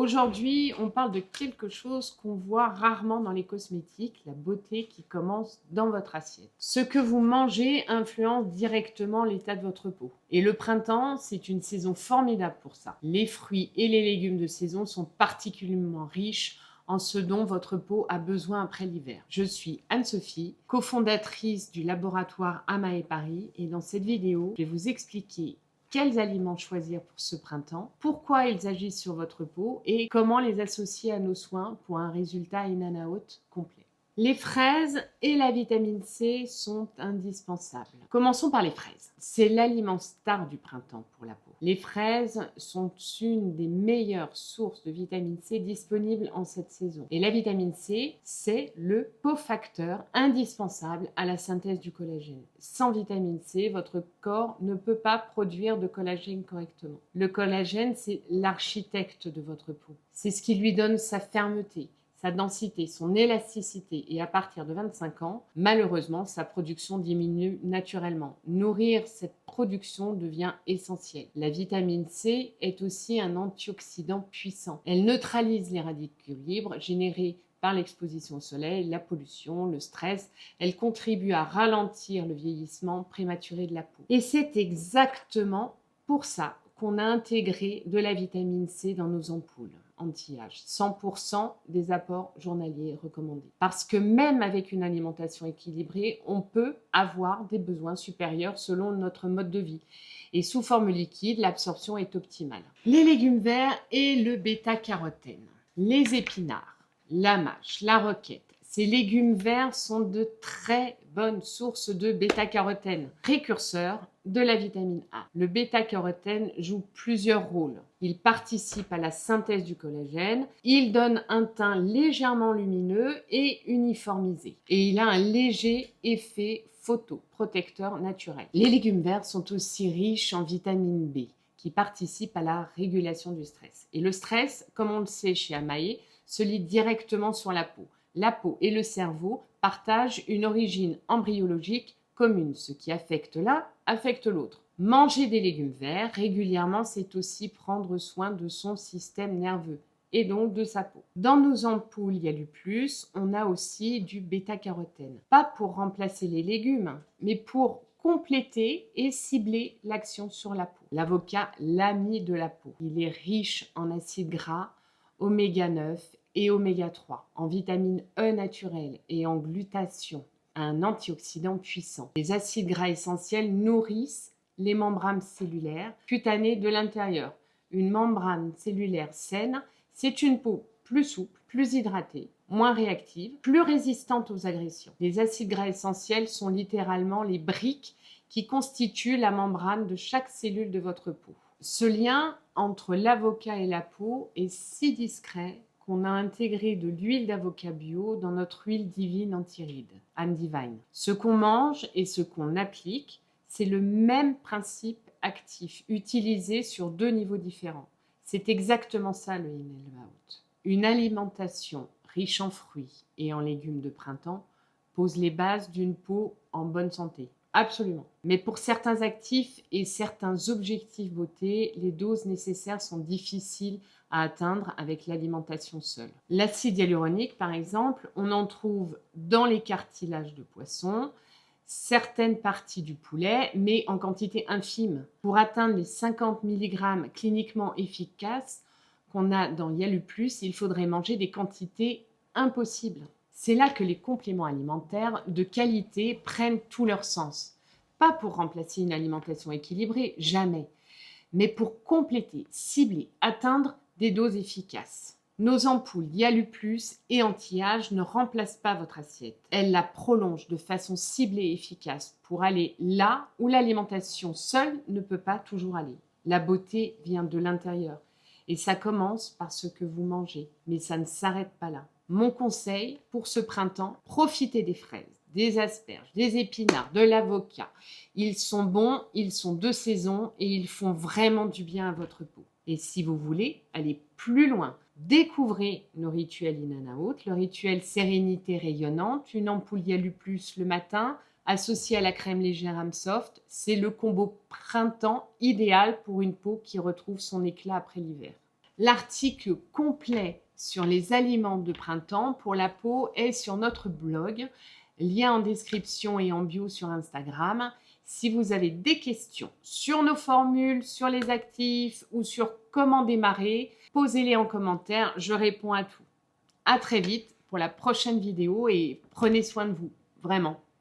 Aujourd'hui, on parle de quelque chose qu'on voit rarement dans les cosmétiques, la beauté qui commence dans votre assiette. Ce que vous mangez influence directement l'état de votre peau. Et le printemps, c'est une saison formidable pour ça. Les fruits et les légumes de saison sont particulièrement riches en ce dont votre peau a besoin après l'hiver. Je suis Anne-Sophie, cofondatrice du laboratoire Amae Paris, et dans cette vidéo, je vais vous expliquer quels aliments choisir pour ce printemps, pourquoi ils agissent sur votre peau et comment les associer à nos soins pour un résultat in and out complet. Les fraises et la vitamine C sont indispensables. Commençons par les fraises. C'est l'aliment star du printemps pour la peau. Les fraises sont une des meilleures sources de vitamine C disponibles en cette saison. Et la vitamine C, c'est le cofacteur indispensable à la synthèse du collagène. Sans vitamine C, votre corps ne peut pas produire de collagène correctement. Le collagène, c'est l'architecte de votre peau. C'est ce qui lui donne sa fermeté, sa densité, son élasticité, et à partir de 25 ans, malheureusement, sa production diminue naturellement. Nourrir cette production devient essentiel. La vitamine C est aussi un antioxydant puissant. Elle neutralise les radicaux libres générés par l'exposition au soleil, la pollution, le stress. Elle contribue à ralentir le vieillissement prématuré de la peau. Et c'est exactement pour ça qu'on a intégré de la vitamine C dans nos ampoules anti-âge. 100% des apports journaliers recommandés. Parce que même avec une alimentation équilibrée, on peut avoir des besoins supérieurs selon notre mode de vie. Et sous forme liquide, l'absorption est optimale. Les légumes verts et le bêta-carotène. Les épinards, la mâche, la roquette. Ces légumes verts sont de très bonnes sources de bêta-carotène, précurseur de la vitamine A. Le bêta-carotène joue plusieurs rôles. Il participe à la synthèse du collagène, il donne un teint légèrement lumineux et uniformisé. Et il a un léger effet photoprotecteur naturel. Les légumes verts sont aussi riches en vitamine B, qui participe à la régulation du stress. Et le stress, comme on le sait chez Amae, se lie directement sur la peau. La peau et le cerveau partagent une origine embryologique commune. Ce qui affecte l'un affecte l'autre. Manger des légumes verts régulièrement, c'est aussi prendre soin de son système nerveux et donc de sa peau. Dans nos ampoules Yalu+, on a aussi du bêta-carotène. Pas pour remplacer les légumes, mais pour compléter et cibler l'action sur la peau. L'avocat, l'ami de la peau. Il est riche en acides gras, oméga 9 et oméga 3, en vitamine E naturelle et en glutathion, un antioxydant puissant. Les acides gras essentiels nourrissent les membranes cellulaires cutanées de l'intérieur. Une membrane cellulaire saine, c'est une peau plus souple, plus hydratée, moins réactive, plus résistante aux agressions. Les acides gras essentiels sont littéralement les briques qui constituent la membrane de chaque cellule de votre peau. Ce lien entre l'avocat et la peau est si discret qu'on a intégré de l'huile d'avocat bio dans notre huile divine anti-rides, Anne Divine. Ce qu'on mange et ce qu'on applique, c'est le même principe actif utilisé sur deux niveaux différents. C'est exactement ça le in and out. Une alimentation riche en fruits et en légumes de printemps pose les bases d'une peau en bonne santé. Absolument. Mais pour certains actifs et certains objectifs beauté, les doses nécessaires sont difficiles à atteindre avec l'alimentation seule. L'acide hyaluronique, par exemple, on en trouve dans les cartilages de poisson, certaines parties du poulet, mais en quantité infime. Pour atteindre les 50 mg cliniquement efficaces qu'on a dans Yalu+, il faudrait manger des quantités impossibles. C'est là que les compléments alimentaires de qualité prennent tout leur sens. Pas pour remplacer une alimentation équilibrée, jamais, mais pour compléter, cibler, atteindre des doses efficaces. Nos ampoules Yalu+ et anti-âge ne remplacent pas votre assiette. Elles la prolongent de façon ciblée et efficace pour aller là où l'alimentation seule ne peut pas toujours aller. La beauté vient de l'intérieur et ça commence par ce que vous mangez, mais ça ne s'arrête pas là. Mon conseil pour ce printemps, profitez des fraises, des asperges, des épinards, de l'avocat. Ils sont bons, ils sont de saison et ils font vraiment du bien à votre peau. Et si vous voulez aller plus loin, découvrez nos rituels in and out, le rituel sérénité rayonnante, une ampoule Yalu+ le matin, associée à la crème légère âme soft. C'est le combo printemps idéal pour une peau qui retrouve son éclat après l'hiver. L'article complet sur les aliments de printemps pour la peau est sur notre blog, lien en description et en bio sur Instagram. Si vous avez des questions sur nos formules, sur les actifs ou sur comment démarrer, posez-les en commentaire, je réponds à tout. À très vite pour la prochaine vidéo et prenez soin de vous, vraiment.